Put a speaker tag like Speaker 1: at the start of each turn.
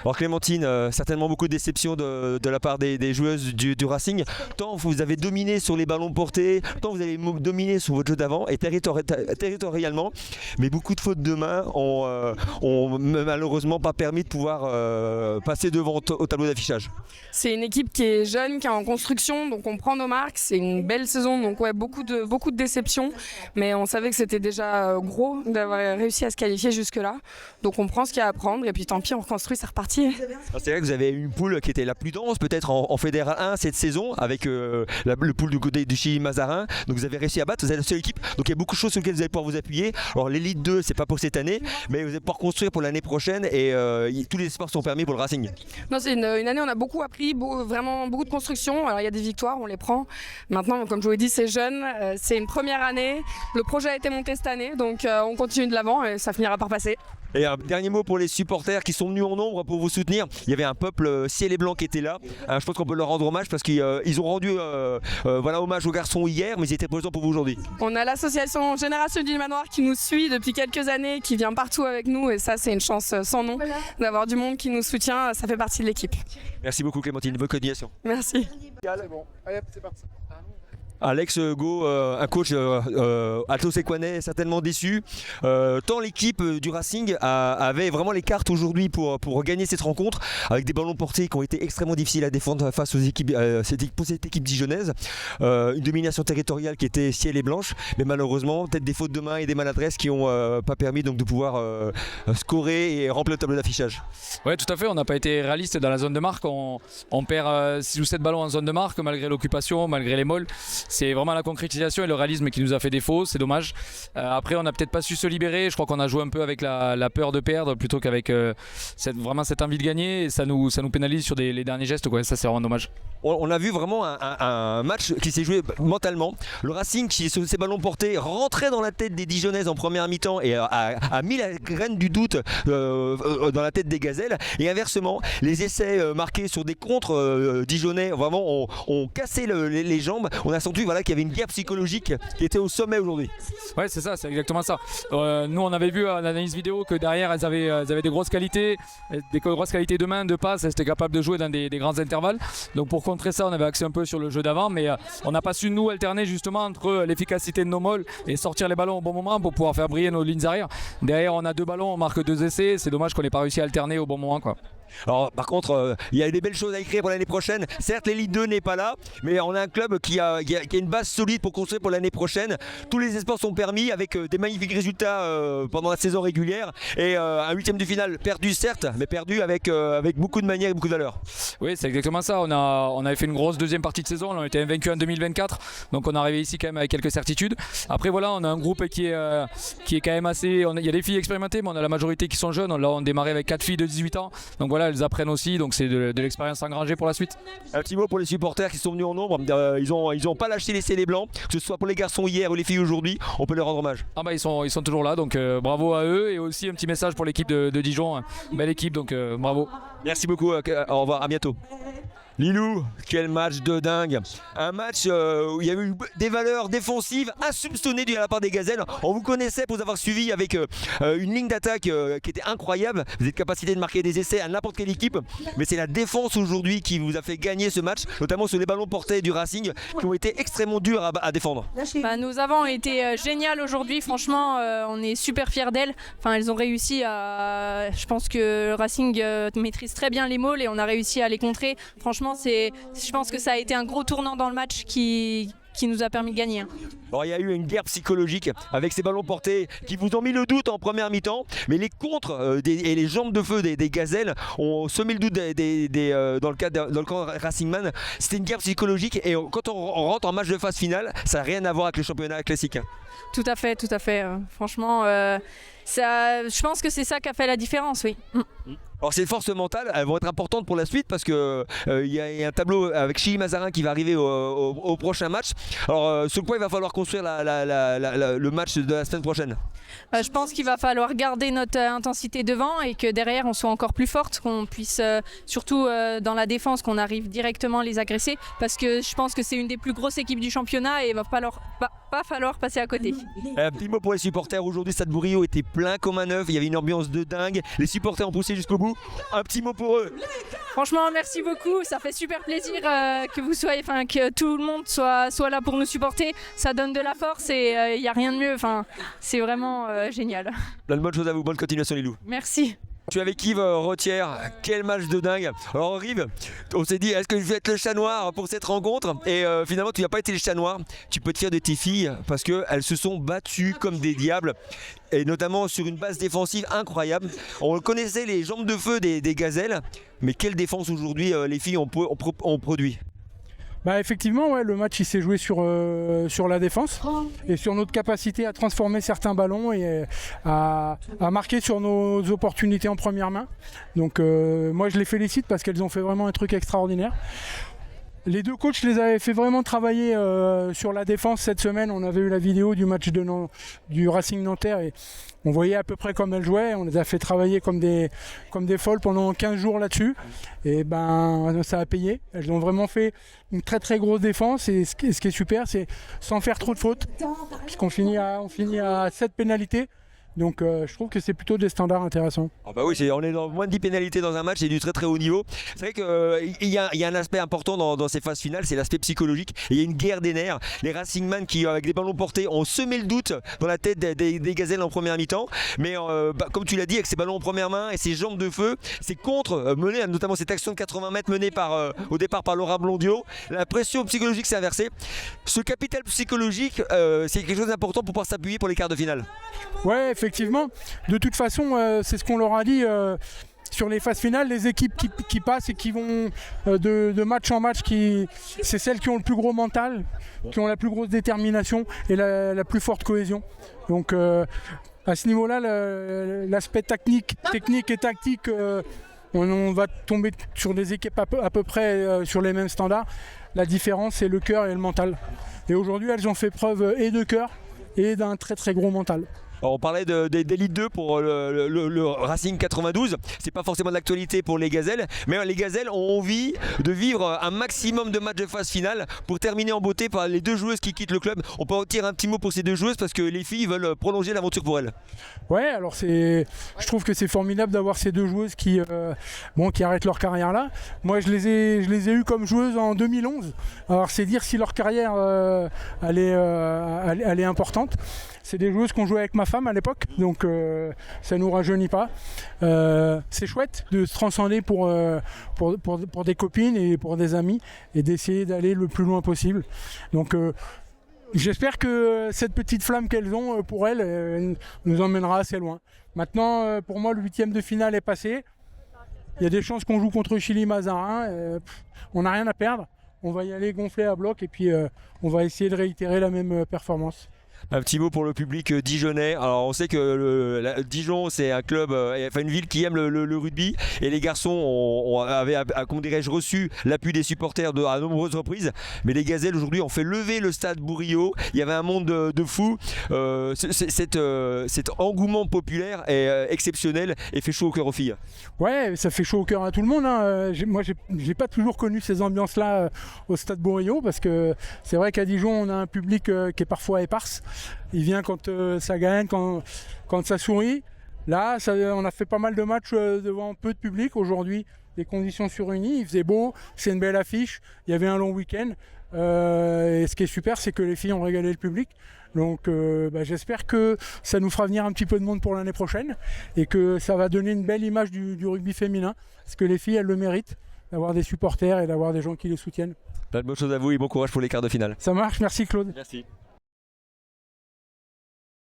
Speaker 1: Alors Clémentine, certainement beaucoup de déceptions de la part des joueuses du Racing. Tant vous avez dominé sur les ballons portés, tant vous avez dominé sur votre jeu d'avant et territorialement, mais beaucoup de fautes de main ont malheureusement pas permis de pouvoir passer devant au tableau d'affichage.
Speaker 2: C'est une équipe qui est jeune, qui est en construction, donc on prend nos marques. C'est une belle saison, donc ouais, beaucoup de déceptions, mais on savait que c'était déjà gros d'avoir réussi à se qualifier jusque-là. Donc on prend ce qu'il y a à prendre et puis tant pis, on reconstruit, c'est reparti.
Speaker 1: C'est vrai que vous avez une poule qui était la plus dense peut-être en Fédéral 1 cette saison avec le poule du côté du Chili Mazarin. Donc vous avez réussi à battre, vous êtes la seule équipe. Donc il y a beaucoup de choses sur lesquelles vous allez pouvoir vous appuyer. Alors l'élite 2, c'est pas pour cette année, mais vous allez pouvoir construire pour l'année prochaine et tous les espoirs sont permis pour le Racing.
Speaker 2: Non, c'est une année où on a beaucoup appris, vraiment beaucoup de construction. Alors il y a des victoires, on les prend. Maintenant, comme je vous l'ai dit, c'est jeune, c'est une première année. Le projet a été monté cette année, donc on continue de l'avant et ça finira par passer.
Speaker 1: Et un dernier mot pour les supporters qui sont venus en nombre pour vous soutenir. Il y avait un peuple ciel et blanc qui était là. Je pense qu'on peut leur rendre hommage parce qu'ils ont rendu hommage aux garçons hier, mais ils étaient présents pour vous aujourd'hui.
Speaker 2: On a l'association Génération du Manoir qui nous suit depuis quelques années, qui vient partout avec nous et ça c'est une chance sans nom d'avoir du monde qui nous soutient, ça fait partie de l'équipe.
Speaker 1: Merci beaucoup Clémentine, bonne continuation.
Speaker 2: Merci.
Speaker 3: Bon, allez, c'est parti.
Speaker 1: Alex Go, un coach Alto Sequanais certainement déçu. Tant l'équipe du Racing avait vraiment les cartes aujourd'hui pour gagner cette rencontre avec des ballons portés qui ont été extrêmement difficiles à défendre face aux équipes, pour cette équipe dijonnaise. Une domination territoriale qui était ciel et blanche, mais malheureusement peut-être des fautes de main et des maladresses qui n'ont pas permis donc de pouvoir scorer et remplir le tableau d'affichage.
Speaker 4: Oui, tout à fait, on n'a pas été réaliste dans la zone de marque. On perd 6 ou 7 ballons en zone de marque malgré l'occupation, malgré les molles. C'est vraiment la concrétisation et le réalisme qui nous a fait défaut, c'est dommage. Après on n'a peut-être pas su se libérer, je crois qu'on a joué un peu avec la peur de perdre plutôt qu'avec vraiment cette envie de gagner et ça nous pénalise sur les derniers gestes, quoi. Ça c'est vraiment dommage.
Speaker 1: On a vu vraiment un match qui s'est joué mentalement. Le Racing qui sur ses ballons portés rentrait dans la tête des Dijonnaises en première mi-temps et a mis la graine du doute dans la tête des Gazelles et inversement les essais marqués sur des contres Dijonnais vraiment ont cassé les jambes. On a senti qu'il y avait une guerre psychologique qui était au sommet aujourd'hui.
Speaker 4: Ouais, c'est ça, c'est exactement ça. Nous on avait vu à l'analyse vidéo que derrière elles avaient des grosses qualités de main, de passe, elles étaient capables de jouer dans des grands intervalles. Donc pour contrer ça, on avait axé un peu sur le jeu d'avant, mais on n'a pas su nous alterner justement entre l'efficacité de nos molles et sortir les ballons au bon moment pour pouvoir faire briller nos lignes arrière. Derrière on a 2 ballons, on marque 2 essais, c'est dommage qu'on n'ait pas réussi à alterner au bon moment, quoi.
Speaker 1: Alors par contre il y a des belles choses à écrire pour l'année prochaine. Certes l'élite 2 n'est pas là, mais on a un club qui a une base solide pour construire pour l'année prochaine. Tous les espoirs sont permis avec des magnifiques résultats pendant la saison régulière et un 8e de finale perdu certes, mais perdu avec beaucoup de manière et beaucoup de valeur.
Speaker 4: Oui, c'est exactement ça. On avait fait une grosse deuxième partie de saison, on a été invaincu en 2024, donc on est arrivé ici quand même avec quelques certitudes. Après voilà, on a un groupe qui est quand même assez, il y a des filles expérimentées, mais on a la majorité qui sont jeunes. Là on démarrait avec 4 filles de 18 ans, donc voilà, elles apprennent aussi, donc c'est de l'expérience engrangée pour la suite.
Speaker 1: Un petit mot pour les supporters qui sont venus en nombre. Ils ont pas lâché les les blancs, que ce soit pour les garçons hier ou les filles aujourd'hui, on peut leur rendre hommage.
Speaker 4: Ah bah ils sont toujours là, donc bravo à eux et aussi un petit message pour l'équipe de Dijon, hein. Belle équipe, donc bravo.
Speaker 1: Merci beaucoup, au revoir, à bientôt. Lilou, quel match de dingue. Un match où il y a eu des valeurs défensives insoupçonnées de la part des Gazelles. On vous connaissait pour vous avoir suivi avec une ligne d'attaque qui était incroyable. Vous êtes capacité de marquer des essais à n'importe quelle équipe. Mais c'est la défense aujourd'hui qui vous a fait gagner ce match, notamment sur les ballons portés du Racing qui ont été extrêmement durs à défendre.
Speaker 5: Nos avants ont été géniales aujourd'hui. Franchement, on est super fiers d'elles. Enfin, elles ont réussi à... Je pense que le Racing maîtrise très bien les molles et on a réussi à les contrer. Franchement, je pense que ça a été un gros tournant dans le match qui nous a permis de gagner.
Speaker 1: Alors, il y a eu une guerre psychologique avec ces ballons portés qui vous ont mis le doute en première mi-temps, mais les contres et les jambes de feu des Gazelles ont semé le doute dans le camp Racingman. C'était une guerre psychologique et quand on rentre en match de phase finale, ça n'a rien à voir avec le championnat classique.
Speaker 5: Tout à fait. Franchement, je pense que c'est ça qui a fait la différence, oui.
Speaker 1: Alors ces forces mentales, elles vont être importantes pour la suite parce que y a un tableau avec Chili Mazarin qui va arriver au prochain match. Alors sur quoi il va falloir construire le match de la semaine prochaine?
Speaker 5: Je pense qu'il va falloir garder notre intensité devant et que derrière on soit encore plus forte, qu'on puisse surtout dans la défense qu'on arrive directement les agresser parce que je pense que c'est une des plus grosses équipes du championnat et il va pas falloir passer à côté.
Speaker 1: Un petit mot pour les supporters. Aujourd'hui, Stade Bourillot était plein comme un œuf. Il y avait une ambiance de dingue. Les supporters ont poussé jusqu'au bout. Un petit mot pour eux.
Speaker 5: Franchement, merci beaucoup. Ça fait super plaisir que tout le monde soit là pour nous supporter. Ça donne de la force et il n'y a rien de mieux. C'est vraiment génial.
Speaker 1: Plein de bonnes choses à vous. Bonne continuation, les loups.
Speaker 5: Merci.
Speaker 1: Je suis avec Yves Rothière, quel match de dingue. Alors Yves, on s'est dit est-ce que je vais être le chat noir pour cette rencontre et finalement tu n'as pas été le chat noir. Tu peux te fier de tes filles parce qu'elles se sont battues comme des diables et notamment sur une base défensive incroyable. On connaissait les jambes de feu des gazelles, mais quelle défense aujourd'hui les filles ont produit.
Speaker 6: Effectivement, le match il s'est joué sur la défense et sur notre capacité à transformer certains ballons et à marquer sur nos opportunités en première main. Donc moi je les félicite parce qu'elles ont fait vraiment un truc extraordinaire. Les deux coachs les avaient fait vraiment travailler sur la défense cette semaine. On avait eu la vidéo du match du Racing Nanterre et on voyait à peu près comme elles jouaient. On les a fait travailler comme des folles pendant 15 jours là-dessus. Et ça a payé. Elles ont vraiment fait une très très grosse défense. Et ce qui est super, c'est sans faire trop de fautes. Puisqu'on finit à 7 pénalités. Donc je trouve que c'est plutôt des standards intéressants.
Speaker 1: Oui, on est dans moins de 10 pénalités dans un match, c'est du très très haut niveau. C'est vrai qu'il y a un aspect important dans ces phases finales, c'est l'aspect psychologique. Et il y a une guerre des nerfs. Les Racingman qui avec des ballons portés ont semé le doute dans la tête des gazelles en première mi-temps. Mais comme tu l'as dit, avec ces ballons en première main et ces jambes de feu, ces contres menés, notamment cette action de 80 mètres menée au départ par Laura Blondio, la pression psychologique s'est inversée. Ce capital psychologique, c'est quelque chose d'important pour pouvoir s'appuyer pour les quarts de finale.
Speaker 6: Ouais, effectivement. De toute façon, c'est ce qu'on leur a dit sur les phases finales. Les équipes qui passent et qui vont de match en match, c'est celles qui ont le plus gros mental, qui ont la plus grosse détermination et la plus forte cohésion. Donc à ce niveau-là, l'aspect technique et tactique, on va tomber sur des équipes à peu près sur les mêmes standards. La différence, c'est le cœur et le mental. Et aujourd'hui, elles ont fait preuve et de cœur et d'un très très gros mental.
Speaker 1: Alors on parlait d'Elite 2 pour le Racing 92, c'est pas forcément de l'actualité pour les gazelles, mais les gazelles ont envie de vivre un maximum de matchs de phase finale pour terminer en beauté par les deux joueuses qui quittent le club. On peut en tirer un petit mot pour ces deux joueuses parce que les filles veulent prolonger l'aventure pour elles.
Speaker 6: Ouais, alors je trouve que c'est formidable d'avoir ces deux joueuses qui arrêtent leur carrière là. Moi je les ai eues comme joueuses en 2011, alors c'est dire si leur carrière elle est importante. C'est des joueuses qu'on jouait avec ma femme à l'époque, donc ça nous rajeunit pas. C'est chouette de se transcender pour des copines et pour des amis et d'essayer d'aller le plus loin possible. Donc j'espère que cette petite flamme qu'elles ont pour elles nous emmènera assez loin. Maintenant, pour moi, le 8e de finale est passé. Il y a des chances qu'on joue contre Chili-Mazarin. On n'a rien à perdre. On va y aller gonfler à bloc et puis on va essayer de réitérer la même performance.
Speaker 1: Un petit mot pour le public dijonnais. Alors on sait que Dijon c'est un club, une ville qui aime le rugby et les garçons avaient reçu l'appui des supporters à nombreuses reprises. Mais les gazelles aujourd'hui ont fait lever le stade Bourillot. Il y avait un monde de fous. Cet engouement populaire est exceptionnel et fait chaud au cœur aux filles.
Speaker 6: Ouais, ça fait chaud au cœur à tout le monde. Moi j'ai pas toujours connu ces ambiances-là au stade Bourillot parce que c'est vrai qu'à Dijon on a un public qui est parfois éparse. Il vient quand ça gagne, quand ça sourit. Là, on a fait pas mal de matchs devant peu de public. Aujourd'hui, les conditions sont réunies. Il faisait beau, c'est une belle affiche. Il y avait un long week-end. Et ce qui est super, c'est que les filles ont régalé le public. Donc j'espère que ça nous fera venir un petit peu de monde pour l'année prochaine et que ça va donner une belle image du rugby féminin. Parce que les filles, elles le méritent, d'avoir des supporters et d'avoir des gens qui les soutiennent.
Speaker 1: Plein de bonnes choses à vous et bon courage pour les quarts de finale.
Speaker 6: Ça marche, merci Claude.
Speaker 1: Merci.